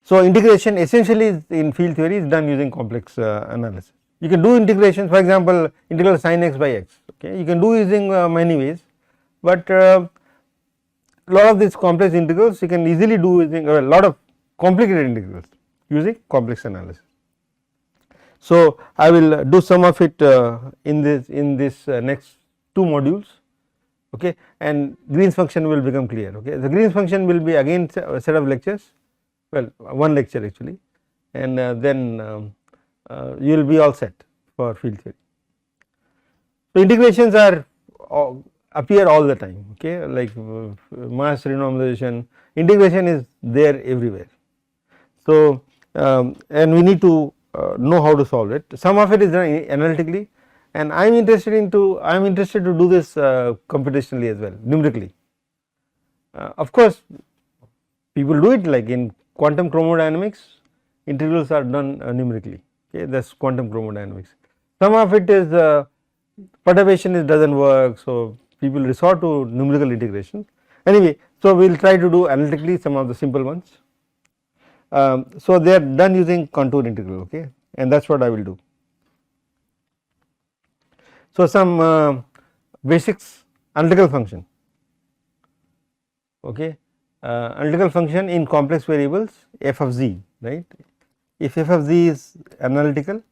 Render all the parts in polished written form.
So, integration essentially is in field theory is done using complex analysis. You can do integration, for example, integral sin x by x, okay. You can do using many ways, but lot of these complex integrals you can easily do using a lot of complicated integrals using complex analysis. So, I will do some of it in this next 2 modules, okay, and Green's function will become clear. Okay. The Green's function will be again a set of lectures, well, one lecture actually, and then you will be all set for field theory. So, integrations are appear all the time, okay, like mass renormalization, integration is there everywhere. So, and we need to know how to solve it. Some of it is done analytically, and I am interested to do this computationally as well, numerically. Of course, people do it like in quantum chromodynamics, integrals are done numerically, okay, that is quantum chromodynamics. Some of it is perturbation does not work, so people resort to numerical integration. Anyway, so we will try to do analytically some of the simple ones. So, they are done using contour integral, okay, and that is what I will do. So, some basics analytical function, okay, analytical function in complex variables f of z, right. If f of z is analytical,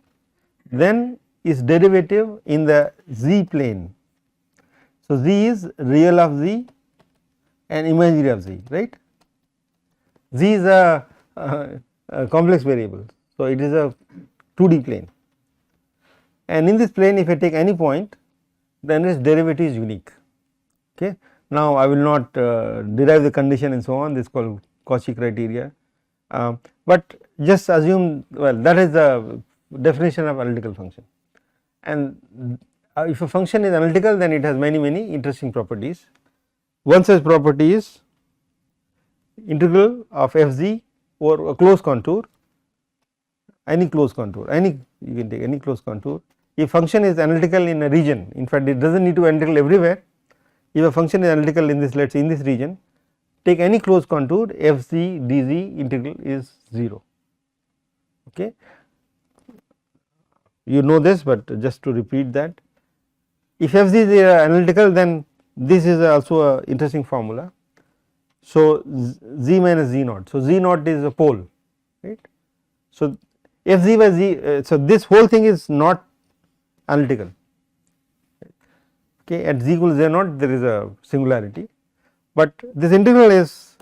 then its derivative in the z plane. So, z is real of z and imaginary of z, right. Z is a complex variable. So, it is a 2D plane, and in this plane if I take any point, then its derivative is unique. Okay. Now, I will not derive the condition and so on, this is called Cauchy criteria, but just assume, well, that is the definition of analytical function, and if a function is analytical, then it has many interesting properties. One such property is integral of f z over a closed contour, any closed contour, any you can take any closed contour. If function is analytical in a region, in fact it does not need to be analytical everywhere. If a function is analytical in this, let us say in this region, take any closed contour, f z dz integral is 0, okay. You know this, but just to repeat that, if f z is analytical, then this is also a interesting formula. So, z minus z naught, so z naught is a pole, right. So, f z by z, so this whole thing is not analytical, okay. At z equals z naught there is a singularity, but this integral is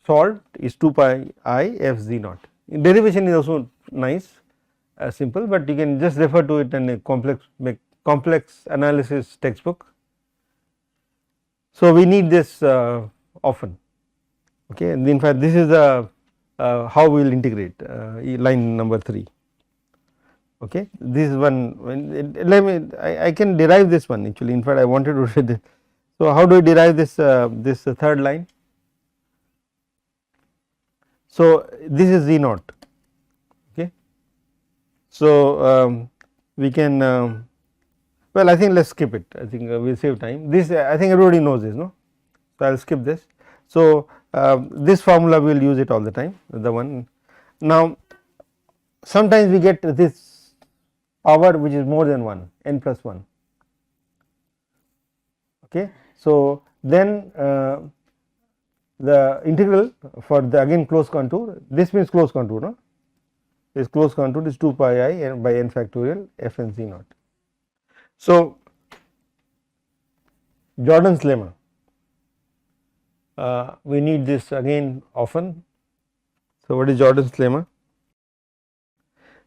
solved is 2 pi I f z naught. Derivation is also nice, simple, but you can just refer to it in a complex analysis textbook. So, we need this often, okay, and in fact this is the how we will integrate line number 3, okay. This is one, let me I can derive this one actually, in fact I wanted to read this. So, how do I derive this this third line? So, this is z naught, okay. So, we can well, I think let us skip it, I think we will save time. This I think everybody knows this, no. So, I will skip this. So, this formula we will use it all the time, the one. Now, sometimes we get this power which is more than 1, n plus 1, okay. So, then the integral for the again closed contour, this means closed contour, no, this closed contour is 2 pi I by n factorial f n z naught. So, Jordan's lemma, we need this again often. So, what is Jordan's lemma?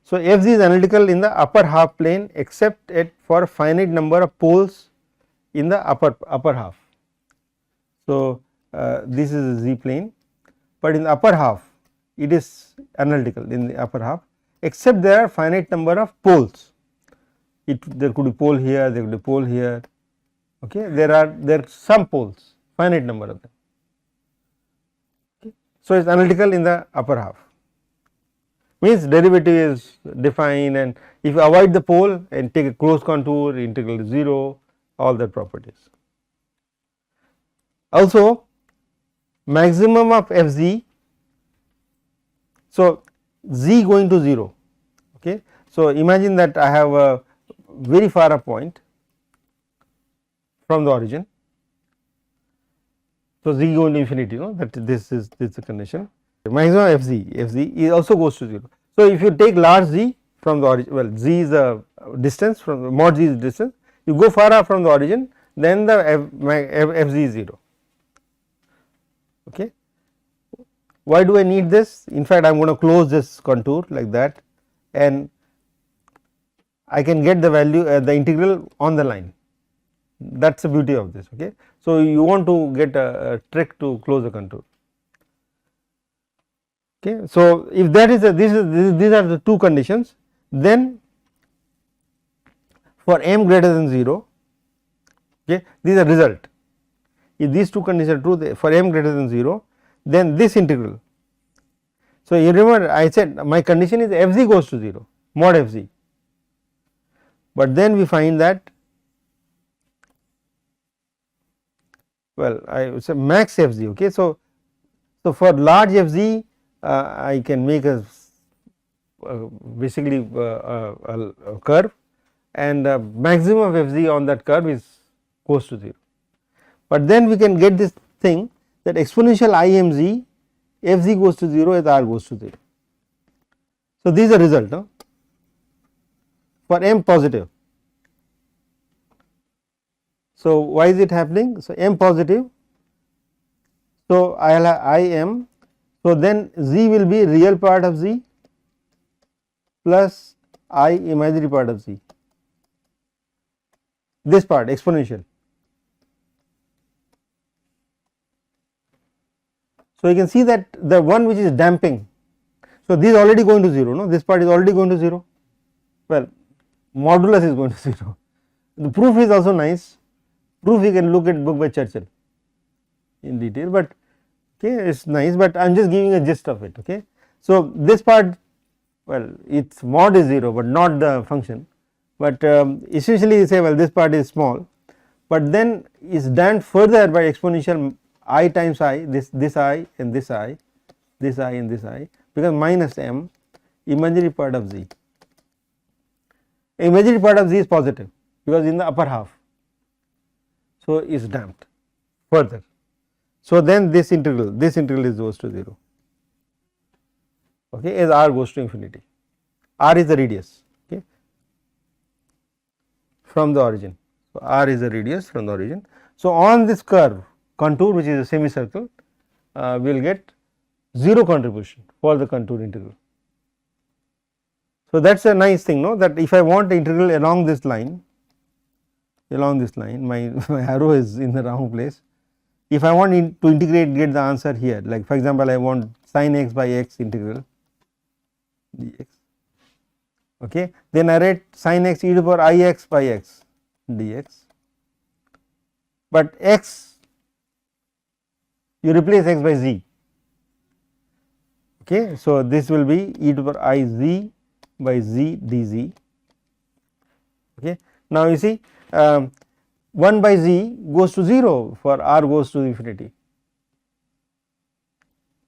So, f z is analytical in the upper half plane except for a finite number of poles in the upper half. So, this is a z plane, but in the upper half it is analytical in the upper half, except there are finite number of poles. There could be pole here, there could be pole here, okay. There are some poles, finite number of them, okay. So, it is analytical in the upper half, means derivative is defined, and if you avoid the pole and take a closed contour, integral is 0, all the properties. Also, maximum of f z So, z going to 0. Okay. So, imagine that I have a very far up point from the origin. So, z going to infinity, that this is the condition. Maximum fz is also goes to 0. So, if you take large z from the origin, well, z is the distance from mod z is distance, you go far off from the origin, then the fz is 0. Okay. Why do I need this? In fact, I am going to close this contour like that, and I can get the value the integral on the line. That is the beauty of this. Okay. So, you want to get a trick to close the contour. Okay. So, if that is these are the two conditions, then for m greater than 0, okay, this is a result. If these two conditions are true for m greater than 0, then this integral. So, you remember I said my condition is fz goes to 0, mod fz, but then we find that, well, I would say max fz. Okay. So, for large fz I can make a basically a curve, and maximum of fz on that curve is goes to 0, but then we can get this thing that exponential imz fz goes to 0 as r goes to 0. So, this is a result for m positive. So, why is it happening? So, m positive. So, I will have I m. So, then z will be real part of z plus I imaginary part of z, this part exponential. So, you can see that the one which is damping, so this is already going to 0, no, this part is already going to 0, well, modulus is going to 0. The proof is also nice, proof you can look at book by Churchill in detail, but okay, it is nice, but I am just giving a gist of it. Okay. So, this part, well, its mod is 0, but not the function, but essentially you say, well, this part is small, but then is damped further by exponential I times I, this I and this I, this I and this I, because minus m imaginary part of z. Imaginary part of z is positive because in the upper half, so is damped further. So, then this integral is goes to 0, okay, as r goes to infinity. R is the radius, okay, from the origin. So, r is the radius from the origin. So, on this curve contour, which is a semicircle, we will get 0 contribution for the contour integral. So, that is a nice thing, no, that if I want the integral along this line, my arrow is in the wrong place. If I want to integrate, get the answer here, like for example, I want sin x by x integral dx, okay, then I write sin x e to the power I x by x dx, but x you replace x by z, okay. So, this will be e to the power I z by z dz, okay. Now, you see 1 by z goes to 0 for r goes to infinity.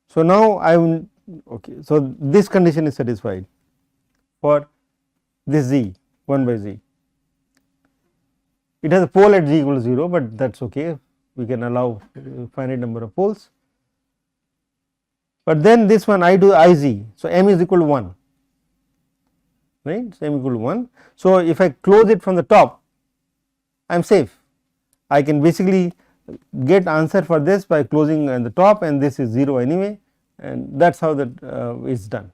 So, now I will, okay. So, this condition is satisfied for this z 1 by z. It has a pole at z equals 0, but that is okay, we can allow finite number of poles. But then this one I do I z, so m is equal to 1, right, so m equal to 1. So, if I close it from the top, I am safe. I can basically get answer for this by closing on the top, and this is 0 anyway, and that is how that is done.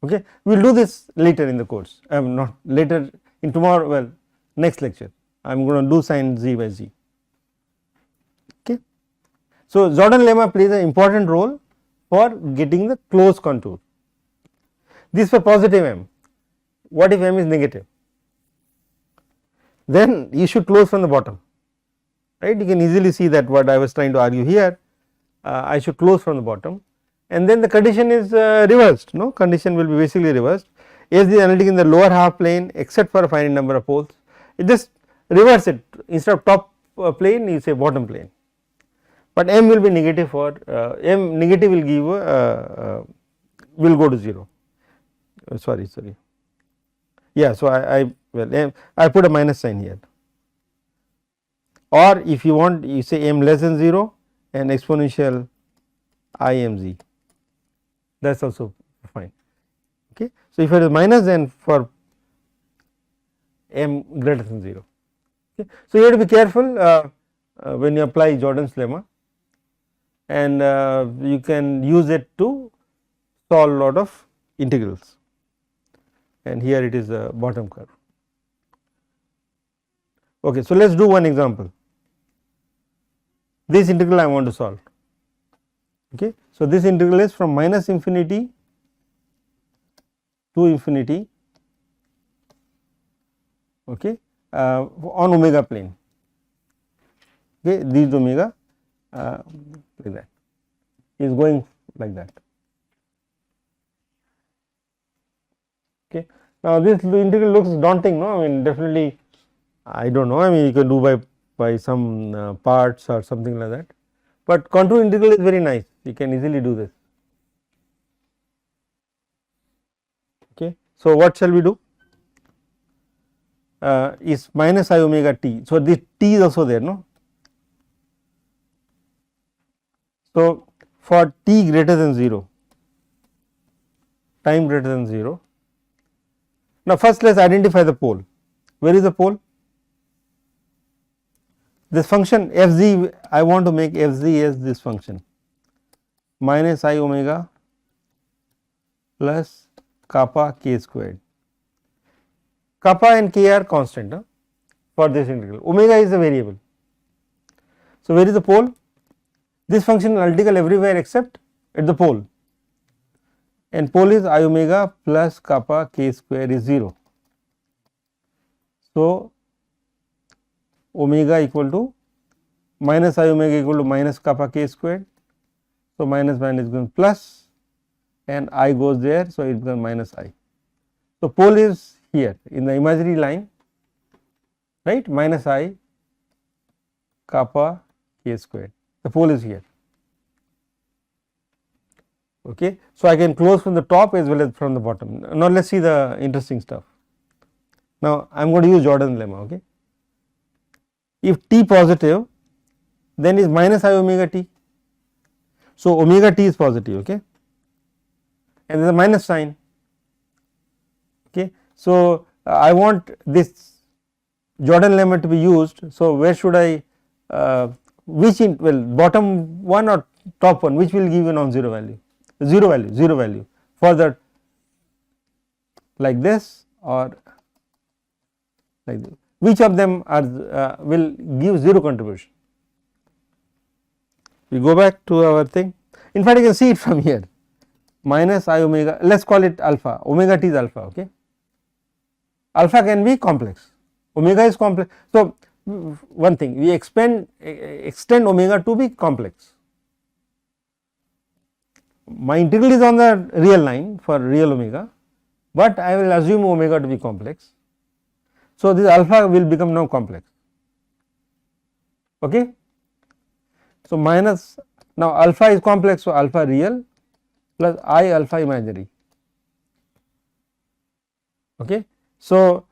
Okay. We will do this later in the course, I am not later in tomorrow, well, next lecture I am going to do sin z by z. Okay. So, Jordan lemma plays an important role for getting the closed contour. This for positive m. What if m is negative? Then you should close from the bottom, right. You can easily see that what I was trying to argue here, I should close from the bottom, and then the condition is reversed, no, condition will be basically reversed. As the analytic in the lower half plane except for a finite number of poles, it just reverse it, instead of top plane you say bottom plane, but m will be negative for m negative will give will go to 0. Sorry, yeah. So, I put a minus sign here, or if you want, you say m less than 0 and exponential I m z, that is also fine. Okay. So, if it is minus, then for m greater than 0. Okay. So, you have to be careful when you apply Jordan's lemma, and you can use it to solve a lot of integrals, and here it is a bottom curve. Okay. So, let us do one example. This integral I want to solve. Okay. So, this integral is from minus infinity to infinity, okay, on omega plane. Okay, this omega like that is going like that. Okay. Now, this integral looks daunting, no? I mean, definitely I do not know, I mean, you can do by some parts or something like that, but contour integral is very nice, you can easily do this. Okay. So, what shall we do? Is minus I omega t. So, this t is also there, no? So, for t greater than 0, time greater than 0. Now, first let us identify the pole. Where is the pole? This function f z, I want to make f z as this function minus I omega plus kappa k squared. Kappa and k are constant for this integral, omega is a variable. So, where is the pole? This function is identical everywhere except at the pole, and pole is I omega plus kappa k square is 0. So, omega equal to minus I omega equal to minus kappa k squared. So, minus becomes plus and I goes there. So, it becomes minus I. So, pole is here in the imaginary line, right, minus I kappa k squared, the pole is here. Okay. So, I can close from the top as well as from the bottom. Now, let us see the interesting stuff. Now, I am going to use Jordan's lemma. Okay. If t positive, then is minus I omega t. So, omega t is positive, okay, and there is a minus sign. Okay. So, I want this Jordan lemma to be used. So, where should I bottom one or top one, which will give you non-zero value? Zero value for the like this or like this. Which of them are will give 0 contribution? We go back to our thing. In fact, you can see it from here, minus I omega, let us call it alpha, omega t is alpha. Okay. Alpha can be complex, omega is complex. So, one thing, we extend omega to be complex. My integral is on the real line for real omega, but I will assume omega to be complex. So, this alpha will become now complex. Okay. So, minus, now alpha is complex, so alpha real plus I alpha imaginary. Okay. So,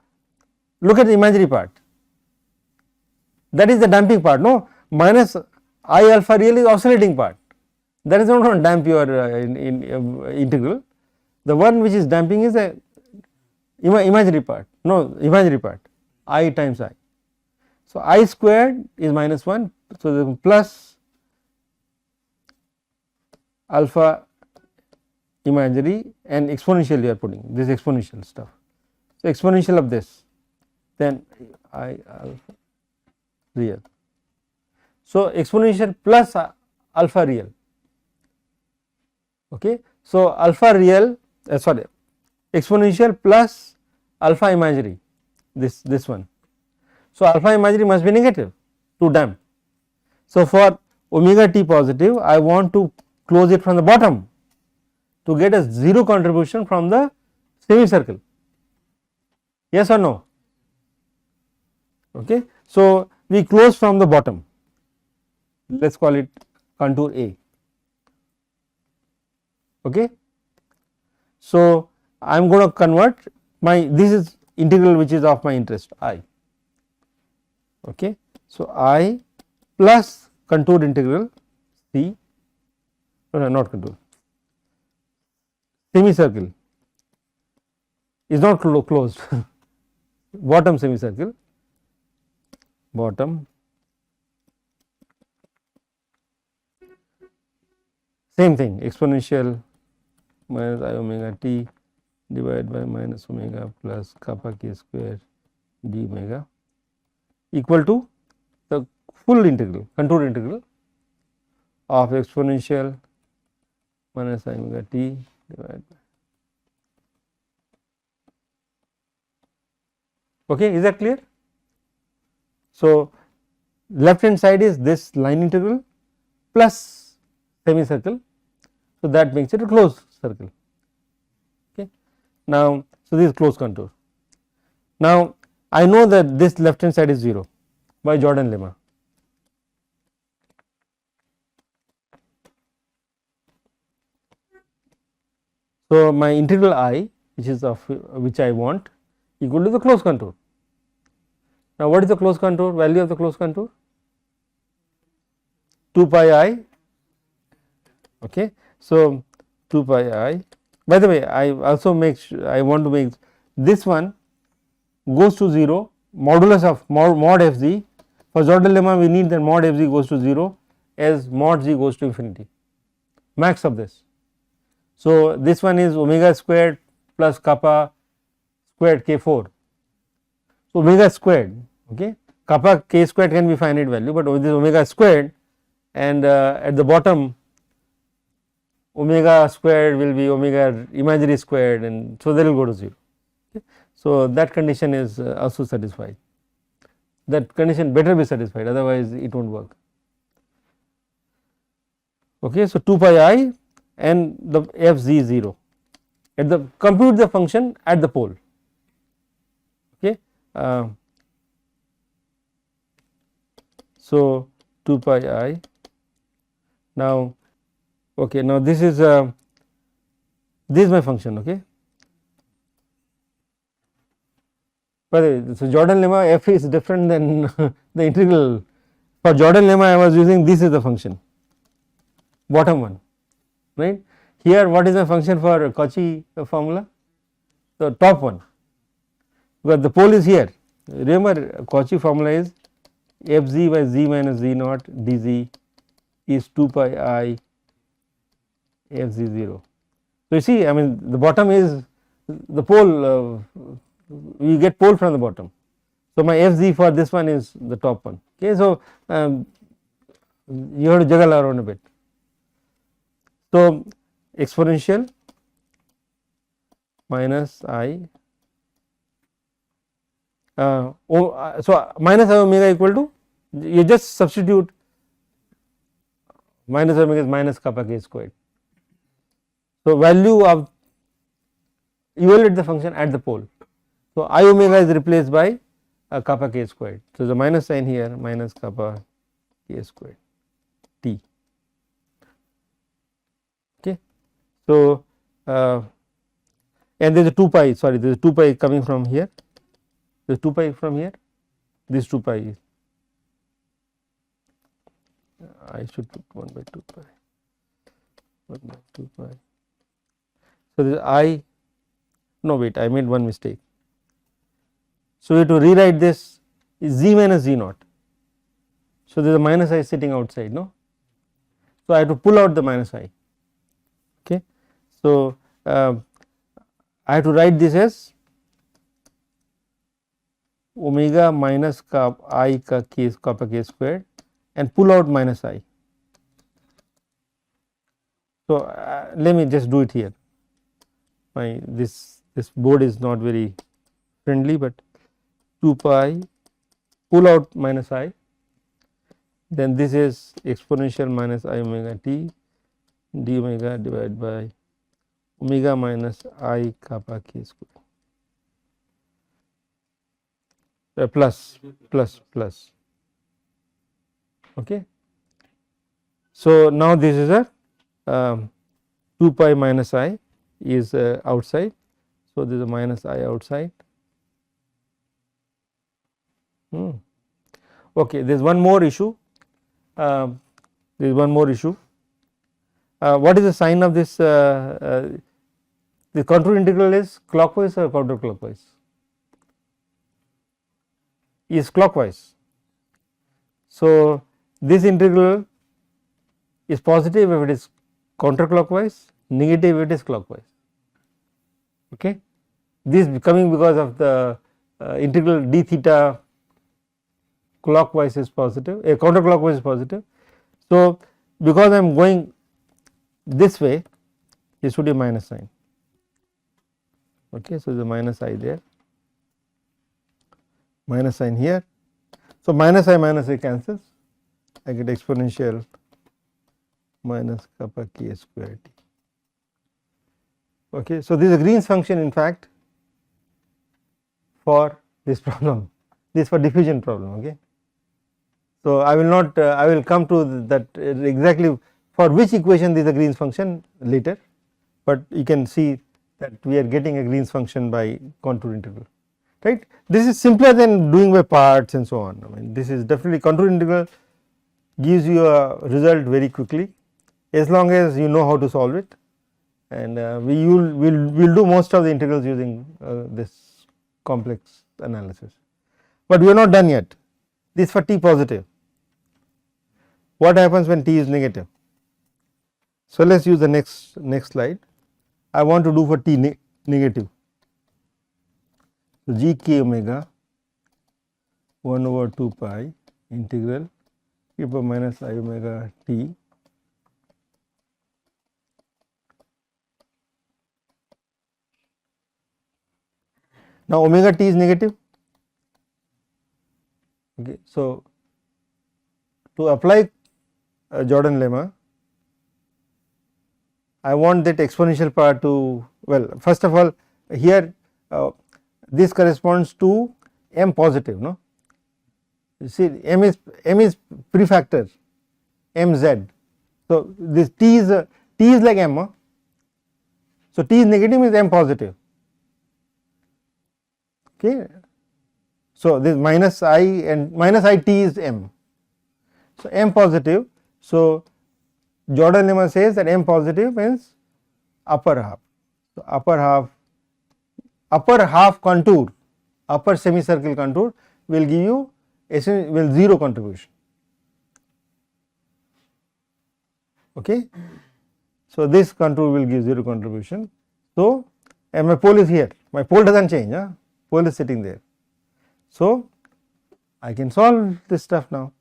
look at the imaginary part, that is the damping part, no, minus I alpha real is oscillating part, that is not going to damp your integral. The one which is damping is the imaginary part, no, imaginary part, I times I. So, I squared is minus 1, so the plus alpha imaginary and exponential you are putting this exponential stuff. So, exponential of this, then I alpha real. So, exponential plus alpha real. Okay. So, alpha real exponential plus alpha imaginary, this one. So, alpha imaginary must be negative to damp. So, for omega t positive, I want to close it from the bottom to get a 0 contribution from the semicircle, yes or no? Okay. So, we close from the bottom, let us call it contour A. Okay. So, I am going to convert this is integral which is of my interest I. Okay. So, I plus contour integral C, no, not contour, semicircle is not closed bottom semicircle, bottom same thing exponential minus I omega t divided by minus omega plus kappa k square d omega equal to the full integral contour integral of exponential minus I omega t divided by. Okay, is that clear? So, left hand side is this line integral plus semicircle. So, that makes it a closed circle. Okay. Now, so this is closed contour. Now, I know that this left hand side is 0 by Jordan lemma. So, my integral I which is of which I want equal to the closed contour. Now, what is the closed contour value of the closed contour? 2 pi I. Okay. So, 2 pi I. By the way, I also I want to make this one goes to 0 modulus of mod f z. For Jordan lemma we need that mod f z goes to 0 as mod z goes to infinity, max of this. So, this one is omega squared plus kappa squared k 4. So, omega squared, okay, kappa k squared can be finite value, but this omega squared and at the bottom omega squared will be omega imaginary squared, and so they will go to 0. Okay. So, that condition is also satisfied, that condition better be satisfied, otherwise it will not work. Okay. So, 2 pi I and the f z 0 at the compute the function at the pole. Okay. So, 2 pi I. Now, okay, now this is my function. Okay. By the way, so Jordan lemma f is different than the integral. For Jordan lemma I was using this is the function, bottom one, right. Here what is the function for Cauchy formula? The top one, because the pole is here. Remember Cauchy formula is f z by z minus z naught dz is 2 pi I f z 0. So, you see, I mean the bottom is the pole, we get pole from the bottom. So, my f z for this one is the top one. Okay. So, you have to juggle around a bit. So, exponential minus I so minus I omega equal to, you just substitute minus omega is minus kappa k squared. So, value of evaluate the function at the pole. So, I omega is replaced by kappa k squared. So, the minus sign here minus kappa k squared t. Okay. So, and there is a 2 pi, sorry, there is a 2 pi coming from here, there is 2 pi from here, this 2 pi is, I should put 1 by 2 pi, 1 by 2 pi. So, this I, no wait, I made one mistake. So, we have to rewrite this is z minus z naught. So, there is a minus I sitting outside, no. So, I have to pull out the minus I. Okay. So, I have to write this as omega minus I kappa k squared and pull out minus I. So, let me just do it here. My this board is not very friendly, but 2 pi pull out minus I, then this is exponential minus I omega t d omega divided by omega minus I kappa k square plus. Okay. So, now this is a 2 pi minus I is outside. So, there is a minus I outside. Okay, there is one more issue. There is one more issue. What is the sign of this? The contour integral is clockwise or counterclockwise? Is clockwise. So, this integral is positive if it is counterclockwise, negative if it is clockwise. Okay. This coming because of the integral d theta clockwise is positive, counterclockwise is positive. So, because I am going this way, this should be minus sign. Okay. So, the minus I there, minus sign here. So, minus I cancels, I get exponential minus kappa k square t. Okay. So, this is a Green's function in fact for this problem, this for diffusion problem. Okay. So, I will not I will come to that exactly for which equation this is a Green's function later, but you can see that we are getting a Green's function by contour integral, right. This is simpler than doing by parts and so on. I mean, this is definitely contour integral gives you a result very quickly as long as you know how to solve it, and we will do most of the integrals using this complex analysis. But we are not done yet. This for t positive. What happens when t is negative? So, let us use the next slide. I want to do for t negative. So, g k omega 1 over 2 pi integral e power minus I omega t now omega t is negative. Okay. So, to apply Jordan lemma, I want that exponential part to, well, first of all here this corresponds to m positive, no. You see m is prefactor mz. So, this t is like m. Huh? So, t is negative means m positive. Okay. So, this minus I and minus I t is m. So, m positive. So, Jordan lemma says that m positive means upper half. So, upper half contour, upper semicircle contour will give you will 0 contribution. Okay. So, this contour will give 0 contribution. So, and my pole is here, my pole does not change, pole is sitting there. So, I can solve this stuff now.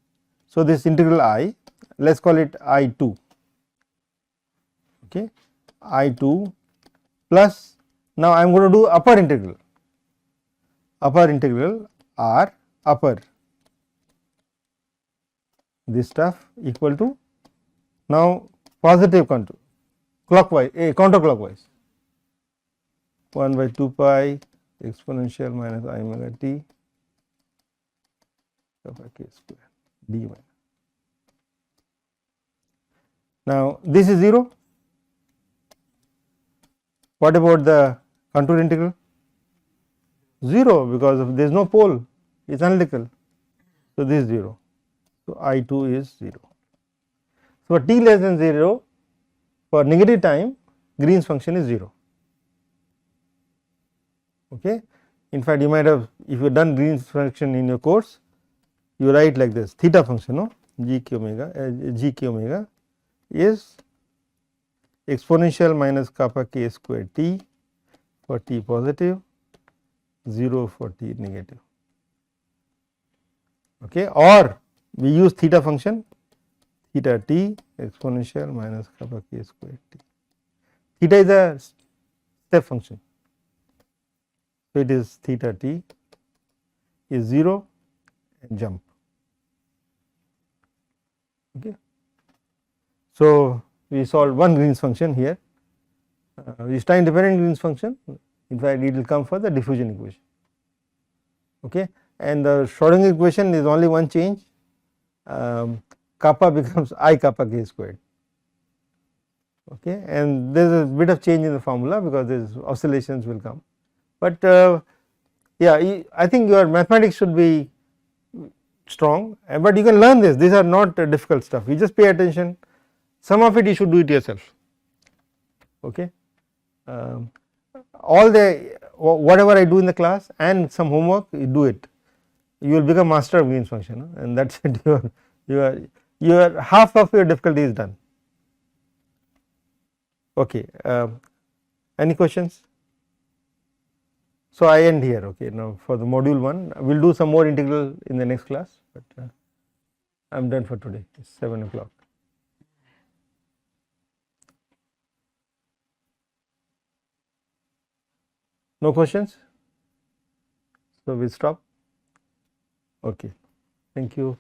So, this integral I, let us call it I 2, okay, I 2 plus, now I am going to do upper integral R upper, this stuff equal to now positive contour clockwise counterclockwise 1 by 2 pi exponential minus I omega t kappa k square d minus. Now, this is 0. What about the contour integral? 0 because of there is no pole, it is analytical. So, this is 0. So, I 2 is 0. So, for t less than 0 for negative time Green's function is 0. Okay. In fact, you might have, if you have done Green's function in your course, you write like this theta function, no, g k omega is exponential minus kappa k square t for t positive, 0 for t negative. Okay. Or we use theta function, theta t exponential minus kappa k square t. Theta is a step function. So, it is theta t is 0 and jump. Okay. So, we solved one Green's function here, this time dependent Green's function, in fact it will come for the diffusion equation. Okay. And the Schrodinger equation is only one change, kappa becomes I kappa k squared. okay, and there is a bit of change in the formula because these oscillations will come. But yeah, I think your mathematics should be strong, but you can learn this. These are not difficult stuff. You just pay attention. Some of it you should do it yourself. Okay, all the whatever I do in the class and some homework, you do it. You will become master of Green's function, and that's it. Your half of your difficulty is done. Okay, any questions? So I end here. Okay, now for the module 1, we will do some more integral in the next class, but I am done for today. It's 7 o'clock. No questions? So we stop. Okay, thank you.